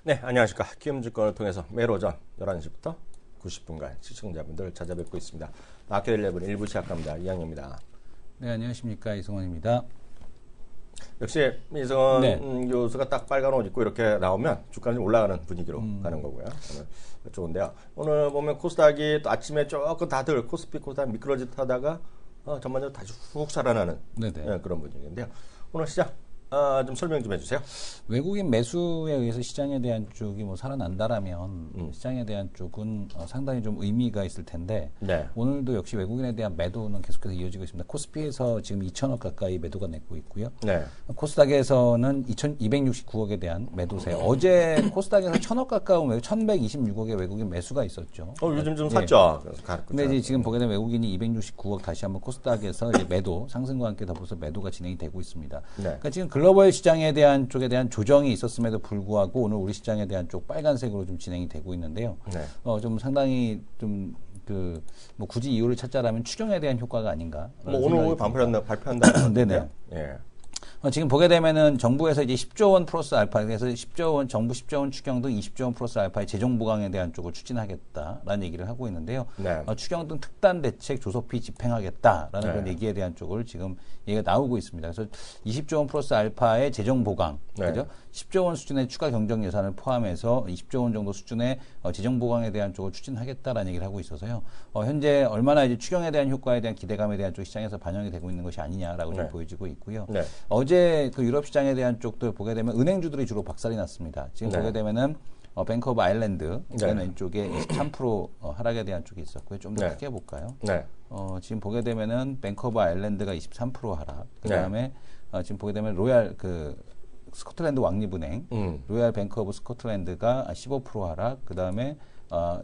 네, 안녕하십니까. 키움증권을 통해서 매일 오전 11시부터 90분간 시청자분들 찾아뵙고 있습니다. 마켓 11 일부 시작합니다. 이양입니다. 네, 안녕하십니까. 이승원입니다. 역시 이승원 네. 교수가 딱 빨간 옷 입고 이렇게 나오면 주가는 좀 올라가는 분위기로 가는 거고요. 오늘 좋은데요. 오늘 보면 코스닥이 또 아침에 조금 다들 코스피 코스닥 미끄러짓 하다가 전반적으로 다시 훅 살아나는 그런 분위기인데요. 오늘 시장 좀 설명 좀 해주세요. 외국인 매수에 의해서 시장에 대한 쪽이 뭐 살아난다라면 시장에 대한 쪽은 상당히 좀 의미가 있을 텐데 네. 오늘도 역시 외국인에 대한 매도는 계속해서 이어지고 있습니다. 코스피에서 지금 2천억 가까이 매도가 내고 있고요. 네. 코스닥에서는 2,269억에 대한 매도세. 어제 코스닥에서 1,000억 가까운 1,126억의 외국인 매수가 있었죠. 요즘 좀 샀죠. 근데 이제 지금 보게 되면 외국인이 269억 다시 한번 코스닥에서 이제 매도 상승과 함께 더불어서 매도가 진행이 되고 있습니다. 네. 그러니까 지금 글로벌 시장에 대한 쪽에 대한 조정이 있었음에도 불구하고 오늘 우리 시장에 대한 쪽 빨간색으로 좀 진행이 되고 있는데요. 네. 좀 상당히 좀 뭐 굳이 이유를 찾자라면 추경에 대한 효과가 아닌가. 뭐 오늘 발표한다. 네네. 예. 지금 보게 되면은 정부에서 이제 10조 원 플러스 알파, 그래서 10조 원, 정부 10조 원 추경 등 20조 원 플러스 알파의 재정 보강에 대한 쪽을 추진하겠다라는 얘기를 하고 있는데요. 네. 추경 등 특단 대책 조속히 집행하겠다라는 네. 그런 얘기에 대한 쪽을 지금 얘기가 나오고 있습니다. 그래서 20조 원 플러스 알파의 재정 보강, 네. 그죠? 10조 원 수준의 추가 경정 예산을 포함해서 20조 원 정도 수준의 재정 보강에 대한 쪽을 추진하겠다라는 얘기를 하고 있어서요. 현재 얼마나 이제 추경에 대한 효과에 대한 기대감에 대한 쪽 시장에서 반영이 되고 있는 것이 아니냐라고 좀 보여지고 있고요. 네. 어제 그 유럽 시장에 대한 쪽들 보게 되면 은행주들이 주로 박살이 났습니다. 지금 보게 되면은 뱅크 오브 아일랜드 왼쪽에 23% 하락에 대한 쪽이 있었고요. 좀 더 크게 볼까요? 네. 지금 보게 되면은 뱅크 오브 아일랜드가 23% 하락. 그다음에 지금 보게 되면 로얄 스코틀랜드 왕립은행, 로얄 뱅크 오브 스코틀랜드가 15% 하락. 그다음에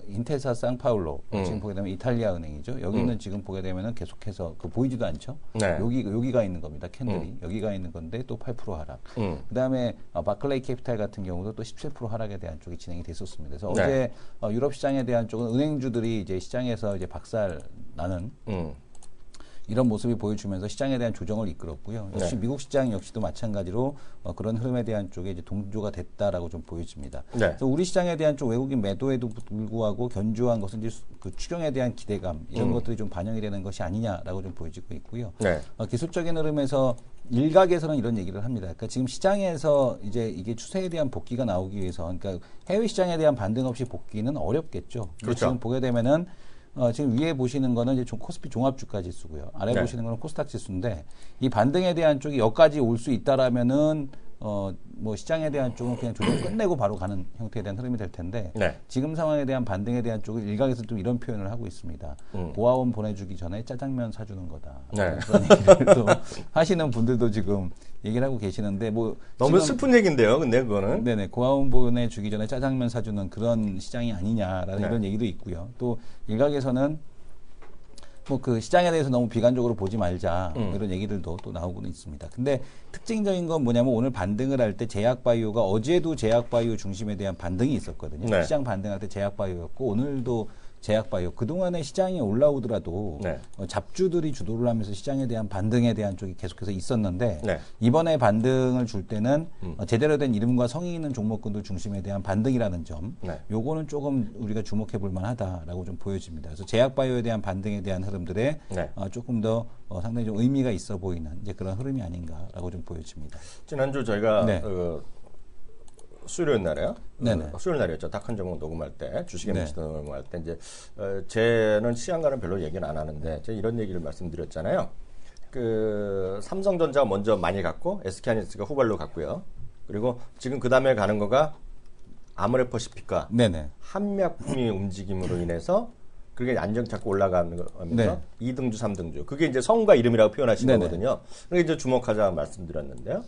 인텔사 상파울로 지금 보게 되면 이탈리아 은행이죠. 여기는 지금 보게 되면은 계속해서 보이지도 않죠. 네. 여기가 있는 겁니다. 캔들이 여기가 있는 건데 또 8% 하락. 그다음에 바클레이 캐피탈 같은 경우도 또 17% 하락에 대한 쪽이 진행이 됐었습니다. 그래서 어제 유럽 시장에 대한 쪽은 은행주들이 이제 시장에서 이제 박살 나는 이런 모습이 보여주면서 시장에 대한 조정을 이끌었고요. 역시 미국 시장 역시도 마찬가지로 그런 흐름에 대한 쪽에 이제 동조가 됐다라고 좀 보여집니다. 네. 그래서 우리 시장에 대한 쪽 외국인 매도에도 불구하고 견조한 것은 이제 그 추경에 대한 기대감 이런 것들이 좀 반영이 되는 것이 아니냐라고 좀 보여지고 있고요. 네. 기술적인 흐름에서 일각에서는 이런 얘기를 합니다. 그러니까 지금 시장에서 이제 이게 추세에 대한 복귀가 나오기 위해서, 그러니까 해외 시장에 대한 반등 없이 복귀는 어렵겠죠. 그렇죠. 지금 보게 되면은 지금 위에 보시는 거는 이제 코스피 종합주가 지수고요. 아래 보시는 거는 코스닥 지수인데 이 반등에 대한 쪽이 여기까지 올 수 있다라면은 뭐 시장에 대한 쪽은 그냥 조정 끝내고 바로 가는 형태에 대한 흐름이 될 텐데 지금 상황에 대한 반등에 대한 쪽은 일각에서 좀 이런 표현을 하고 있습니다. 고아원 보내주기 전에 짜장면 사주는 거다. 그런 얘기를 또 하시는 분들도 지금 얘기를 하고 계시는데 뭐 너무 슬픈 얘기인데요. 근데 그거는 네네 고아원 보내주기 전에 짜장면 사주는 그런 시장이 아니냐라는 이런 얘기도 있고요. 또 일각에서는 뭐 그 시장에 대해서 너무 비관적으로 보지 말자 이런 얘기들도 또 나오고는 있습니다. 근데 특징적인 건 뭐냐면 오늘 반등을 할 때 제약바이오가 어제도 제약바이오 중심에 대한 반등이 있었거든요. 시장 반등할 때 제약바이오였고 오늘도 제약바이오 그동안에 시장이 올라오더라도 잡주들이 주도를 하면서 시장에 대한 반등에 대한 쪽이 계속해서 있었는데 이번에 반등을 줄 때는 제대로 된 이름과 성의 있는 종목군들 중심에 대한 반등이라는 점 요거는 조금 우리가 주목해 볼 만하다라고 좀 보여집니다. 그래서 제약바이오에 대한 반등에 대한 흐름들에 조금 더 상당히 좀 의미가 있어 보이는 이제 그런 흐름이 아닌가라고 좀 보여집니다. 지난주 저희가 수요일 날에요. 네네. 수요일 날이었죠. 닥한 종목 녹음할 때, 주식의 매수 녹음할 때 이제 쟤는 시장가는 별로 얘기는 안 하는데 제가 이런 얘기를 말씀드렸잖아요. 그 삼성전자 먼저 많이 갔고 SK하이닉스가 후발로 갔고요. 그리고 지금 그 다음에 가는 거가 아모레퍼시픽과 한미약품의 움직임으로 인해서 그게 안정 잡고 올라가면서 2등주, 3등주. 그게 이제 성과 이름이라고 표현하신 거거든요. 그러니까 이제 주목하자 말씀드렸는데요.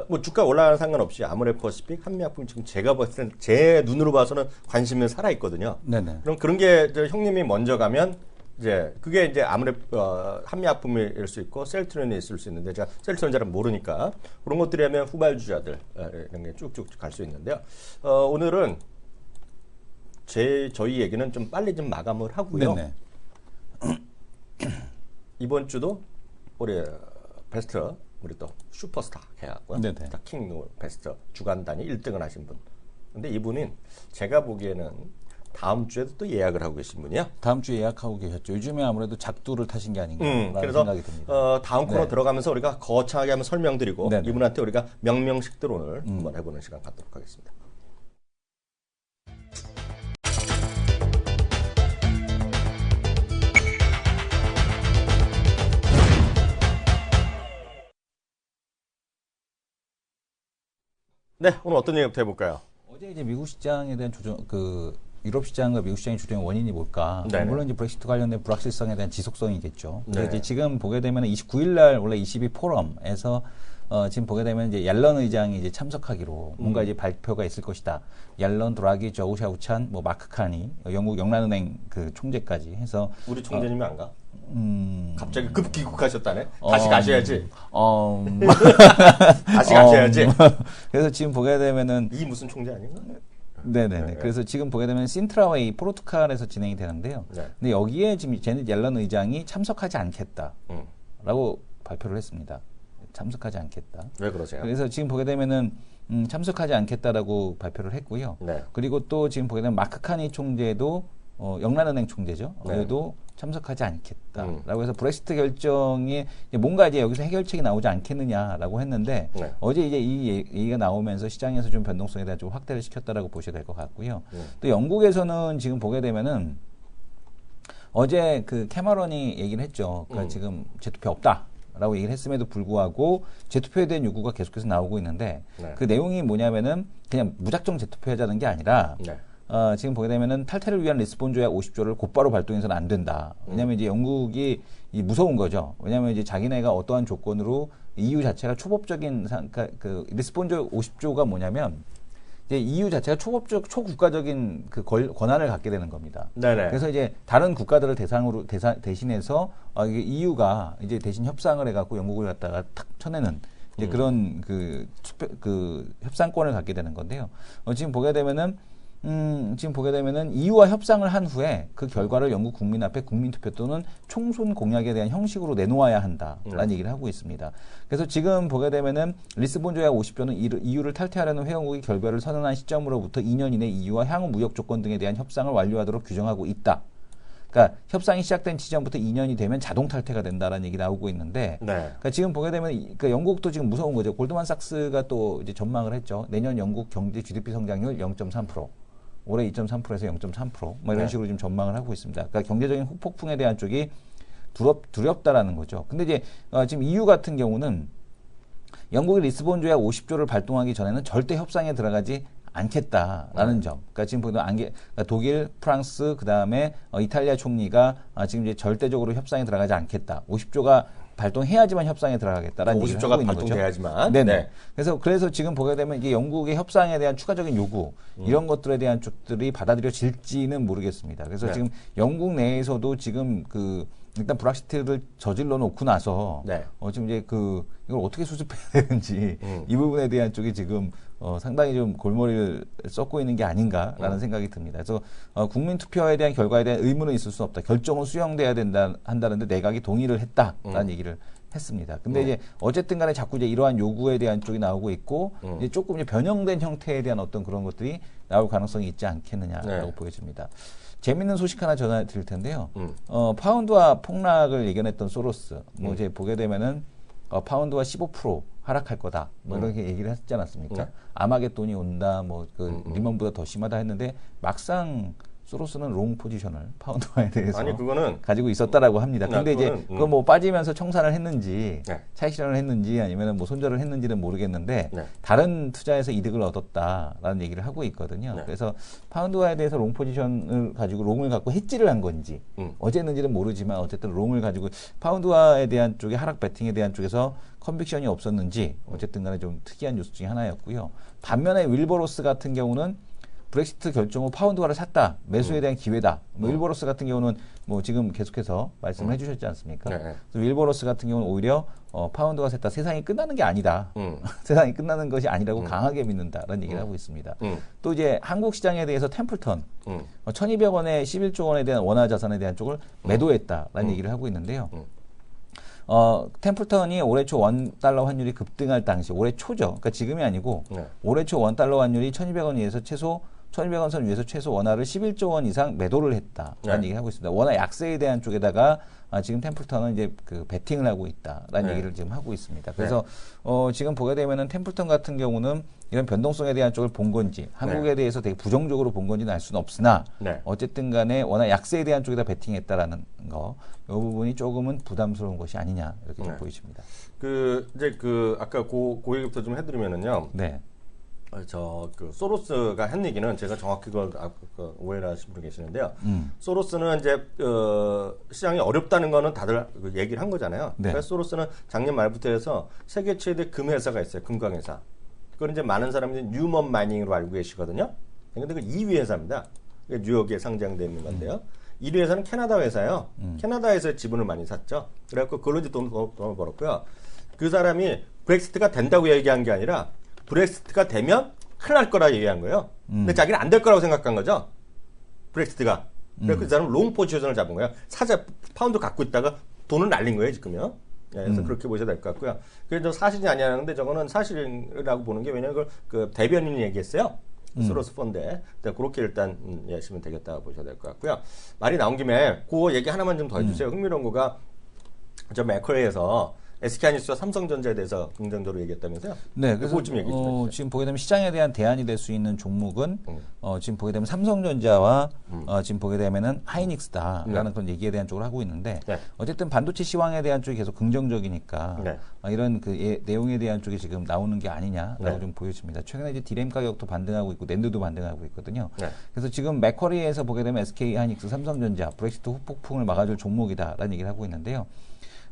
뭐 주가 올라가는 상관없이 아모레퍼시픽, 한미약품 지금 제가 봤을 때 제 눈으로 봐서는 관심은 살아 있거든요. 그럼 그런 게 형님이 먼저 가면 이제 그게 이제 한미약품일 수 있고 셀트리온이 있을 수 있는데 제가 셀트리온 잘 모르니까 그런 것들이 하면 후발주자들 이런 게 쭉쭉 갈 수 있는데요. 오늘은 저희 얘기는 좀 빨리 좀 마감을 하고요. 이번 주도 우리 베스트 우리 또 슈퍼스타 해갖고요. 킹 베스트 주간 단위 1등을 하신 분 근데 이분은 제가 보기에는 다음 주에도 또 예약을 하고 계신 분이야. 다음 주에 예약하고 계셨죠. 요즘에 아무래도 작두를 타신 게 아닌가라는 그래서 생각이 듭니다. 다음 코너 네. 들어가면서 우리가 거창하게 한번 설명드리고 네네. 이분한테 우리가 명명식들 오늘 한번 해보는 시간 갖도록 하겠습니다. 네, 오늘 어떤 얘기부터 해볼까요? 어제 이제 미국 시장에 대한 유럽 시장과 미국 시장의 조정의 원인이 뭘까? 네네. 물론 이제 브렉시트 관련된 불확실성에 대한 지속성이겠죠. 근데 네. 이제 지금 보게 되면 29일 날 원래 22 포럼에서 지금 보게 되면 이제 얄런 의장이 이제 참석하기로 뭔가 이제 발표가 있을 것이다. 얄런, 드라기, 저우 샤우찬, 뭐 마크 카니, 영국 영란은행 그 총재까지 해서 우리 총재님이 안 가? 갑자기 급 귀국하셨다네. 다시 가셔야지. 다시 가셔야지. 그래서 지금 보게 되면은 이 무슨 총재 아닌가? 네네네. 네. 그래서 지금 보게 되면 신트라웨이 포르투갈에서 진행이 되는데요. 네. 근데 여기에 지금 제넷 옐런 의장이 참석하지 않겠다라고 발표를 했습니다. 참석하지 않겠다. 왜 그러세요? 그래서 지금 보게 되면은 참석하지 않겠다라고 발표를 했고요. 네. 그리고 또 지금 보게 되면 마크 카니 총재도 영란은행 총재죠. 네. 그래도 참석하지 않겠다라고 해서 브렉시트 결정이 뭔가 이제 여기서 해결책이 나오지 않겠느냐라고 했는데 네. 어제 이제 이 얘기가 나오면서 시장에서 좀 변동성에 대한 좀 확대를 시켰다라고 보셔야 될 것 같고요. 또 영국에서는 지금 보게 되면은 어제 그 캐머런이 얘기를 했죠. 그러니까 지금 재투표 없다라고 얘기를 했음에도 불구하고 재투표에 대한 요구가 계속해서 나오고 있는데 네. 그 내용이 뭐냐면은 그냥 무작정 재투표하자는 게 아니라 네. 지금 보게 되면은 탈퇴를 위한 리스본 조약 50조를 곧바로 발동해서는 안 된다. 왜냐하면 이제 영국이 무서운 거죠. 왜냐하면 이제 자기네가 어떠한 조건으로 EU 자체가 초법적인 그러니까 그 리스본 조 50조가 뭐냐면 이제 EU 자체가 초국가적인 그 권한을 갖게 되는 겁니다. 네네. 그래서 이제 다른 국가들을 대신해서 이게 EU가 이제 대신 협상을 해갖고 영국을 갖다가 탁 쳐내는 이제 그런 그 협상권을 갖게 되는 건데요. 지금 보게 되면은 EU와 협상을 한 후에 그 결과를 영국 국민 앞에 국민투표 또는 총선 공약에 대한 형식으로 내놓아야 한다라는 얘기를 하고 있습니다. 그래서 지금 보게 되면은 리스본 조약 50조는 EU를 탈퇴하려는 회원국이 결별을 선언한 시점으로부터 2년 이내 EU와 향후 무역 조건 등에 대한 협상을 완료하도록 규정하고 있다. 그러니까 협상이 시작된 지점부터 2년이 되면 자동 탈퇴가 된다라는 얘기 나오고 있는데, 네. 그러니까 지금 보게 되면 그러니까 영국도 지금 무서운 거죠. 골드만삭스가 또 이제 전망을 했죠. 내년 영국 경제 GDP 성장률 0.3%. 올해 2.3%에서 0.3%, 뭐 이런 식으로 지금 전망을 하고 있습니다. 그러니까 경제적인 후폭풍에 대한 쪽이 두렵다라는 거죠. 근데 이제 지금 EU 같은 경우는 영국이 리스본 조약 50조를 발동하기 전에는 절대 협상에 들어가지 않겠다라는 점. 그러니까 지금 보면 그러니까 독일, 프랑스, 그 다음에 이탈리아 총리가 지금 이제 절대적으로 협상에 들어가지 않겠다. 50조가 발동해야지만 협상에 들어가겠다라는 얘기를 하고 50조가 있는 거죠. 발동돼야지만. 네네. 네. 그래서 지금 보게 되면 이게 영국의 협상에 대한 추가적인 요구 이런 것들에 대한 쪽들이 받아들여질지는 모르겠습니다. 그래서 네. 지금 영국 내에서도 지금 일단 브렉시트를 저질러 놓고 나서 네. 지금 이제 이걸 어떻게 수습해야 되는지 이 부분에 대한 쪽이 지금 상당히 좀 골머리를 썩고 있는 게 아닌가라는 생각이 듭니다. 그래서 국민 투표에 대한 결과에 대한 의무는 있을 수 없다. 결정은 수용돼야 한다는데 내각이 동의를 했다라는 얘기를 했습니다. 근데 이제 어쨌든 간에 자꾸 이제 이러한 요구에 대한 쪽이 나오고 있고 이제 조금 이제 변형된 형태에 대한 어떤 그런 것들이 나올 가능성이 있지 않겠느냐라고 네. 보여집니다. 재밌는 소식 하나 전해 드릴 텐데요. 파운드와 폭락을 예견했던 소로스, 뭐 이제 보게 되면은 파운드가 15% 하락할 거다. 뭐 이렇게 얘기를 했지 않았습니까? 아마겟돈이 온다. 뭐 리먼보다 더 심하다 했는데 막상 소로스는 롱 포지션을 파운드화에 대해서 아니 그거는 가지고 있었다라고 합니다. 근데 이제 그거 뭐 빠지면서 청산을 했는지 네. 차익 실현을 했는지 아니면 뭐 손절을 했는지는 모르겠는데 네. 다른 투자에서 이득을 얻었다라는 얘기를 하고 있거든요. 네. 그래서 파운드화에 대해서 롱 포지션을 가지고 롱을 갖고 해지를 한 건지 어제 했는지는 모르지만 어쨌든 롱을 가지고 파운드화에 대한 쪽에 하락 배팅에 대한 쪽에서 컨빅션이 없었는지 어쨌든 간에 좀 특이한 뉴스 중에 하나였고요. 반면에 윌버로스 같은 경우는 브렉시트 결정 후 파운드화를 샀다. 매수에 대한 기회다. 뭐 윌버로스 같은 경우는 뭐 지금 계속해서 말씀을 해주셨지 않습니까? 네. 그래서 윌버로스 같은 경우는 오히려 파운드가 샀다. 세상이 끝나는 게 아니다. 세상이 끝나는 것이 아니라고 강하게 믿는다라는 얘기를 하고 있습니다. 또 이제 한국 시장에 대해서 템플턴 1,200원에 11조 원에 대한 원화 자산에 대한 쪽을 매도했다라는 얘기를 하고 있는데요. 템플턴이 올해 초 $1 환율이 급등할 당시, 올해 초죠. 그러니까 지금이 아니고 네. 올해 초 $1 환율이 1,200원 위에서 1,200원 선 위에서 최소 원화를 11조 원 이상 매도를 했다라는 네. 얘기를 하고 있습니다. 원화 약세에 대한 쪽에다가 지금 템플턴은 이제 그 베팅을 하고 있다라는 네. 얘기를 지금 하고 있습니다. 그래서 지금 보게 되면은 템플턴 같은 경우는 이런 변동성에 대한 쪽을 본 건지 한국에 대해서 되게 부정적으로 본 건지는 알 수는 없으나 네. 어쨌든 간에 워낙 약세에 대한 쪽에다 베팅했다라는 거, 이 부분이 조금은 부담스러운 것이 아니냐 이렇게 좀 보이십니다. 이제 아까 그 얘기부터 좀 해드리면은요. 네. 그 소로스가 한 얘기는 제가 정확히 그걸 오해를 하신 분이 계시는데요. 소로스는 이제 시장이 어렵다는 거는 다들 얘기를 한 거잖아요. 네. 그래서 소로스는 작년 말부터 해서 세계 최대 금 회사가 있어요. 금광회사. 그걸 이제 많은 사람들이 뉴먼 마이닝으로 알고 계시거든요. 근데 그 2위 회사입니다. 뉴욕에 상장되어 있는 건데요. 1위 회사는 캐나다 회사예요. 캐나다에서 지분을 많이 샀죠. 그래갖고 그걸로 이제 돈을 벌었고요. 그 사람이 브렉시트가 된다고 얘기한 게 아니라 브렉시트가 되면 큰일 날 거라 얘기한 거예요. 근데 자기는 안 될 거라고 생각한 거죠. 브렉시트가. 그래서 그 사람은 롱 포지션을 잡은 거예요. 파운드 갖고 있다가 돈을 날린 거예요, 지금요. 네, 그래서 그렇게 보셔야 될 것 같고요. 그래서 사실이 아니라는데 저거는 사실이라고 보는 게 왜냐면 그걸 그 대변인이 얘기했어요. 소로스 펀드에. 그렇게 일단 하시면 되겠다고 보셔야 될 것 같고요. 말이 나온 김에 그 얘기 하나만 좀 더 해주세요. 흥미로운 거가 저 매커리에서 SK하이닉스와 삼성전자에 대해서 긍정적으로 얘기했다면서요? 네, 그래서 좀 얘기 좀 해주세요. 지금 보게 되면 시장에 대한 대안이 될 수 있는 종목은 지금 보게 되면 삼성전자와 지금 보게 되면은 하이닉스다라는 그런 얘기에 대한 쪽으로 하고 있는데 네. 어쨌든 반도체 시황에 대한 쪽이 계속 긍정적이니까 네. 이런 내용에 대한 쪽이 지금 나오는 게 아니냐라고 네. 좀 보여집니다. 최근에 이제 디램 가격도 반등하고 있고 낸드도 반등하고 있거든요. 네. 그래서 지금 맥커리에서 보게 되면 SK 하이닉스, 삼성전자, 브렉시트 후폭풍을 막아줄 종목이다라는 얘기를 하고 있는데요.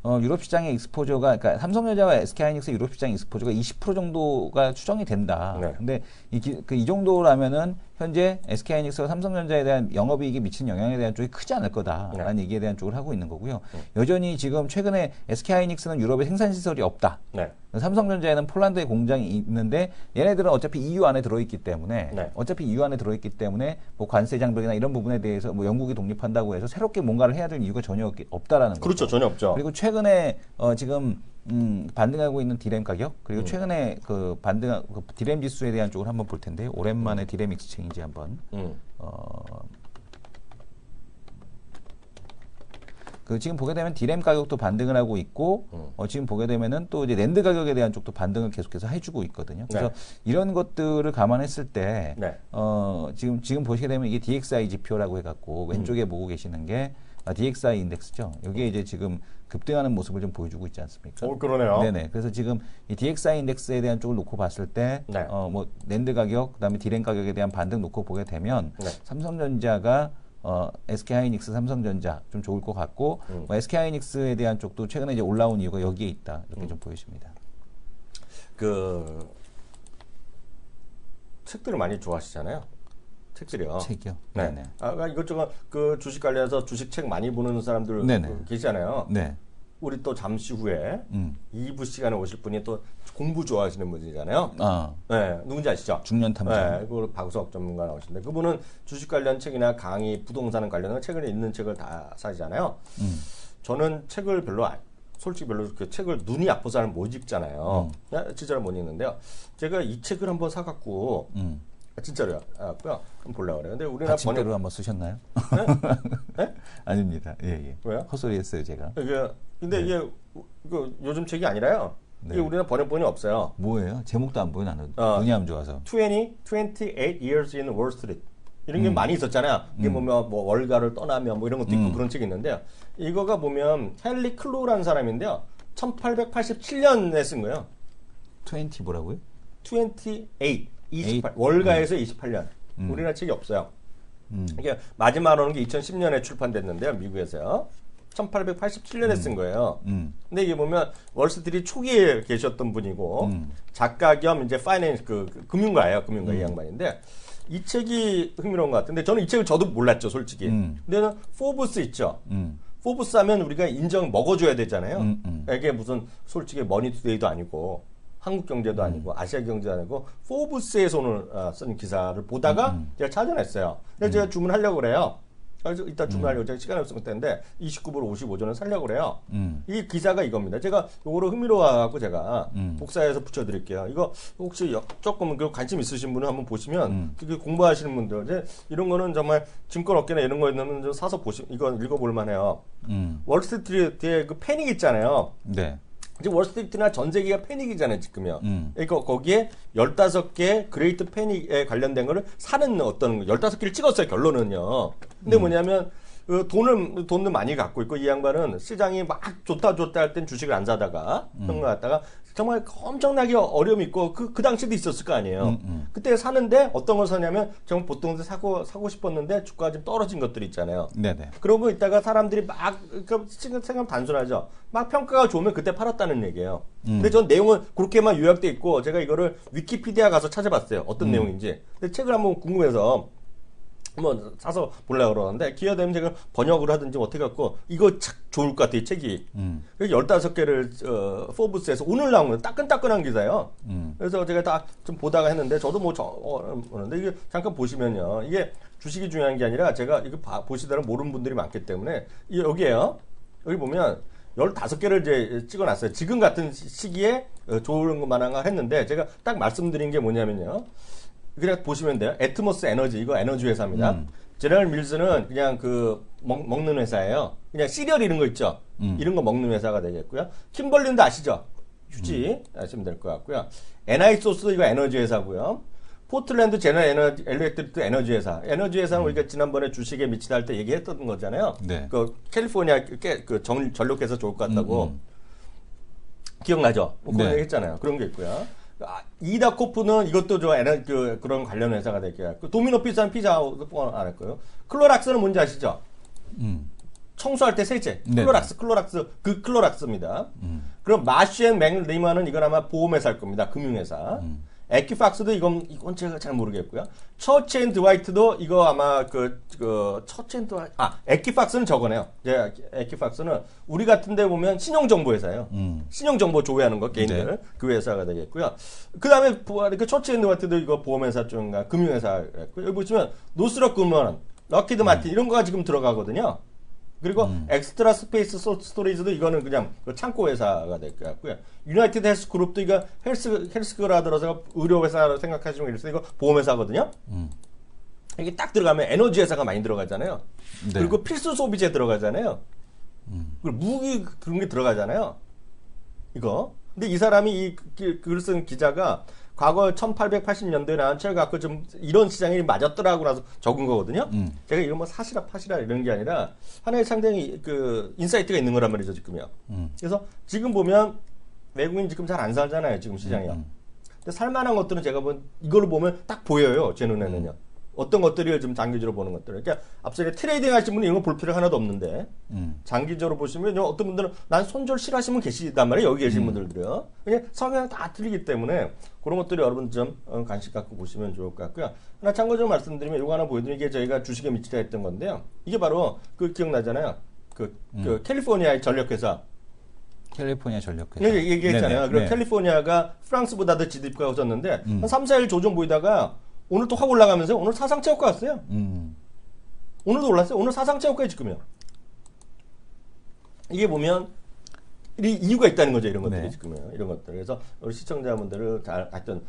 유럽 시장의 익스포저가, 그러니까 삼성전자와 SK하이닉스 유럽 시장 익스포저가 20% 정도가 추정이 된다. 네. 근데 이 정도라면은 현재 SK하이닉스와 삼성전자에 대한 영업이익에 미치는 영향에 대한 쪽이 크지 않을 거다라는 얘기에 대한 쪽을 하고 있는 거고요. 여전히 지금 최근에 SK하이닉스는 유럽에 생산 시설이 없다. 네. 삼성전자에는 폴란드에 공장이 있는데 얘네들은 어차피 EU 안에 들어있기 때문에 네. 뭐 관세 장벽이나 이런 부분에 대해서 뭐 영국이 독립한다고 해서 새롭게 뭔가를 해야 될 이유가 전혀 없다라는 거죠. 그렇죠. 전혀 없죠. 그리고 최근에 지금 반등하고 있는 디램 가격 그리고 최근에 그 디램 지수에 대한 쪽을 한번 볼 텐데요. 오랜만에 디램 익스체인지 한번 지금 보게 되면 디램 가격도 반등을 하고 있고 지금 보게 되면은 또 이제 낸드 가격에 대한 쪽도 반등을 계속해서 해주고 있거든요. 그래서 네. 이런 것들을 감안했을 때 네. 지금 보시게 되면 이게 DXI 지표라고 해갖고 왼쪽에 보고 계시는 게 DXI 인덱스죠. 이게 이제 지금 급등하는 모습을 좀 보여주고 있지 않습니까? 그러네요. 네네. 그래서 지금 이 DXI 인덱스에 대한 쪽을 놓고 봤을 때, 네. 뭐 낸드 가격, 그다음에 디램 가격에 대한 반등 놓고 보게 되면 네. 삼성전자가 SK하이닉스, 삼성전자 좀 좋을 것 같고, 뭐 SK하이닉스에 대한 쪽도 최근에 이제 올라온 이유가 여기에 있다 이렇게 좀 보여집니다. 책들을 많이 좋아하시잖아요. 책들이요. 책이요. 네. 네네. 이것저것 주식 관련해서 주식 책 많이 보는 사람들 네네. 계시잖아요. 네. 우리 또 잠시 후에 2부 시간에 오실 분이 또 공부 좋아하시는 분이잖아요. 네, 누군지 아시죠? 중년 탐정. 네, 그 박수학 전문가 나오시는데 그분은 주식 관련 책이나 강의, 부동산 관련한 책을 있는 책을 다 사시잖아요. 저는 책을 솔직히 별로 그 책을 눈이 아파서 잘 못 읽잖아요. 진짜로 못 읽는데요. 제가 이 책을 한번 사갖고 진짜로요. 고요 한번 보려고 그래요. 근데 우리나라 받침대로 한번 쓰셨나요? 네? 아닙니다. 예. 왜요? 헛소리했어요, 제가. 근데 이게 요즘 책이 아니라요. 이게 우리나라 번역본이 없어요. 뭐예요? 제목도 안 보여 나는. 눈이 안 좋아서. 28 years in Wall Street. 이런 게 많이 있었잖아요. 이게 보면 뭐 월가를 떠나면 뭐 이런 것도 있고 그런 책이 있는데요. 이거가 보면 헨리 클로우라는 사람인데요. 1887년에 쓴 거예요. 20 뭐라고요? 28 월가에서 28년. 우리나라 책이 없어요. 이게 마지막으로 오는 게 2010년에 출판됐는데요. 미국에서요. 1887년에 쓴 거예요. 근데 이게 보면 월스트리트 초기에 계셨던 분이고 작가 겸 이제 파이낸스 금융가예요. 금융가 이 양반인데 이 책이 흥미로운 것 같은데 저는 이 책을 저도 몰랐죠, 솔직히. 근데 포브스 있죠. 포브스 하면 우리가 인정 먹어줘야 되잖아요. 이게 무슨 솔직히 머니투데이도 아니고 한국경제도 아니고 아시아경제도 아니고 포브스에서 오늘 쓴 기사를 보다가 제가 찾아냈어요. 근데 제가 주문하려고 그래요. 그래서 이따 주말에 제가 시간이 없을 텐데 29불 55전을 살려고 그래요. 이 기사가 이겁니다. 제가 요거를 흥미로워갖고 제가 복사해서 붙여드릴게요. 이거 혹시 조금 관심 있으신 분은 한번 보시면 공부하시는 분들 이제 이런 거는 정말 증권업계나 이런 거는 좀 사서 이거 읽어볼 만해요. 월스트리트의 그 패닉 있잖아요. 네. 이제 월스트리트나 전 세계가 패닉이잖아요, 지금요. 그러니까 거기에 15개 그레이트 패닉에 관련된 거를 사는 어떤 15개를 찍었어요, 결론은요. 근데 뭐냐면 그 돈을 많이 갖고 있고 이 양반은 시장이 막 좋다 할 땐 주식을 안 사다가 그런 거 갖다가 정말 엄청나게 어려움이 있고 그 당시도 있었을 거 아니에요. 그때 사는데 어떤 걸 사냐면 정말 보통 사고 싶었는데 주가가 좀 떨어진 것들이 있잖아요. 네네. 그러고 있다가 사람들이 막 생각 단순하죠. 막 평가가 좋으면 그때 팔았다는 얘기예요. 근데 전 내용은 그렇게만 요약돼 있고 제가 이거를 위키피디아 가서 찾아봤어요. 어떤 내용인지. 근데 책을 한번 궁금해서 한번 사서 보려고 그러는데 기회가 되면 제가 번역을 하든지 어떻게 갖고 이거 참 좋을 것 같아요, 이 책이. 그래서 15개를 포브스에서 오늘 나온 거예요. 따끈따끈한 기사예요. 그래서 제가 딱 좀 보다가 했는데 저도 보는데 이게 잠깐 보시면요. 이게 주식이 중요한 게 아니라 제가 이거 보시다가 모르는 분들이 많기 때문에 여기에요. 여기 보면 15개를 이제 찍어놨어요. 지금 같은 시기에 좋은 것만한 걸 했는데 제가 딱 말씀드린 게 뭐냐면요. 그냥 보시면 돼요. 애트모스 에너지, 이거 에너지 회사입니다. 제너럴 밀즈는 그냥 먹는 회사예요. 그냥 시리얼 이런 거 있죠. 이런 거 먹는 회사가 되겠고요. 킴벌린도 아시죠? 휴지 아시면 될 것 같고요. NI소스도 이거 에너지 회사고요. 포틀랜드 제너럴 엘렉트릭도 에너지 회사. 에너지 회사는 우리가 지난번에 주식에 미치다 할 때 얘기했던 거잖아요. 네. 그 캘리포니아 전력해서 좋을 것 같다고. 기억나죠? 뭐 그런 네. 얘기 했잖아요. 그런 게 있고요. 이다코프는 이것도 그런 관련 회사가 될 거야. 도미노 피자는 피자도 안 할 거예요. 클로락스는 뭔지 아시죠? 청소할 때 세제. 네. 클로락스, 클로락스입니다. 그럼 마쉬 앤 맥리먼은 이건 아마 보험회사일 겁니다. 금융회사. 에키팍스도 이건 제가 잘 모르겠고요. 처치 앤 드와이트도 이거 아마 처치 앤 드와이트, 에키팍스는 저거네요. 에키팍스는 우리 같은 데 보면 신용정보회사예요. 신용정보 조회하는 거, 개인들. 네. 그 회사가 되겠고요. 그 다음에 처치 앤 드와이트도 이거 보험회사 쪽인가, 금융회사였고, 여기 보시면 노스럽 금원, 럭키드 마틴 이런 거가 지금 들어가거든요. 그리고 엑스트라 스페이스 스토리지도 이거는 그냥 창고 회사가 될 것 같고요. 유나이티드 헬스 그룹도 이거 헬스케어라 들어서 의료 회사로 생각하시면 되겠어요. 이거 보험 회사거든요. 이게 딱 들어가면 에너지 회사가 많이 들어가잖아요. 네. 그리고 필수 소비재 들어가잖아요. 그리고 무기 그런 게 들어가잖아요. 이거. 근데 이 사람이 글을 쓴 기자가 과거 1880년대에 나온 책을 갖고 좀 이런 시장이 맞았더라고 나서 적은 거거든요. 제가 이거 뭐 사시라 파시라 이런 게 아니라 하나의 상당히 인사이트가 있는 거란 말이죠, 지금요. 그래서 지금 보면 외국인 지금 잘 안 살잖아요, 지금 시장이요. 근데 살만한 것들은 제가 이걸로 보면 딱 보여요, 제 눈에는요. 어떤 것들이 좀 장기적으로 보는 것들. 그러니까 앞서 트레이딩 하시는 분은 이런 거 볼 필요 하나도 없는데 장기적으로 보시면 어떤 분들은 난 손절 싫어하시면 계시단 말이에요. 여기 계신 분들도요. 그냥 성향 다 틀리기 때문에 그런 것들이 여러분 좀 관심 갖고 보시면 좋을 것 같고요. 하나 참고적으로 말씀드리면 이거 하나 보여드리는 게 저희가 주식에 미치다 했던 건데요. 이게 바로 기억나잖아요. 캘리포니아의 전력회사. 캘리포니아 전력회사. 얘기했잖아요. 그리고 네. 캘리포니아가 프랑스보다 더 GDP가 웃었는데 한 3, 4일 조정 보이다가 오늘 또 확 올라가면서 오늘 사상체고가 왔어요. 오늘도 올랐어요. 오늘 사상체고가 지금요. 이게 보면 이유가 있다는 거죠. 이런 것들이 네. 지금요. 이런 것들. 그래서 우리 시청자분들을 하여튼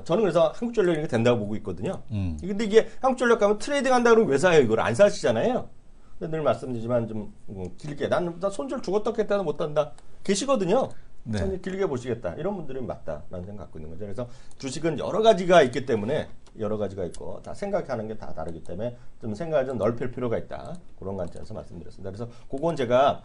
저는 그래서 한국전력이 된다고 보고 있거든요. 근데 이게 한국전력 가면 트레이딩 한다 그러면 왜 사요? 이걸 안 사시잖아요. 늘 말씀드리지만 좀 길게 난 손절 죽었다 했다는 못 한다 계시거든요. 네. 좀 길게 보시겠다 이런 분들은 맞다라는 생각 갖고 있는 거죠. 그래서 주식은 여러 가지가 있기 때문에 여러 가지가 있고 다 생각하는 게 다 다르기 때문에 좀 생각을 좀 넓힐 필요가 있다 그런 관점에서 말씀드렸습니다. 그래서 그건 제가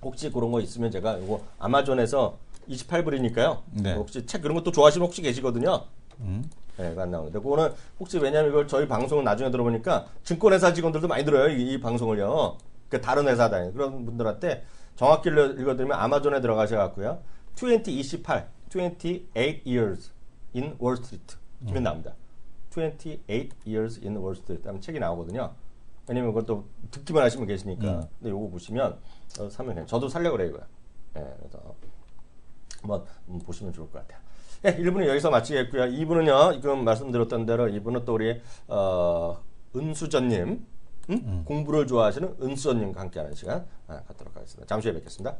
혹시 그런 거 있으면 제가 이거 아마존에서 28불이니까요. 네. 혹시 책 그런 것도 좋아하시면 혹시 계시거든요. 네, 안 나오는데 그거는 혹시 왜냐면 이걸 저희 방송을 나중에 들어보니까 증권회사 직원들도 많이 들어요. 이 방송을요. 그 다른 회사 다니는 그런 분들한테 정확히 읽어드리면 아마존에 들어가셔갖고요. 28 years in Wall Street 치면 나옵니다. 28 years in Wall Street 하면 책이 나오거든요. 왜냐면 그것도 듣기만 하시면 계시니까. 근데 요거 보시면 사면 돼요. 저도 살려고 그래요, 이거요. 네, 그래서 한번 보시면 좋을 것 같아요. 네, 1부는 여기서 마치겠고요. 2부는요, 지금 말씀드렸던 대로 2부는 또 우리 은수전님 공부를 좋아하시는 은수원님과 함께하는 시간 갖도록 하겠습니다. 잠시 후에 뵙겠습니다.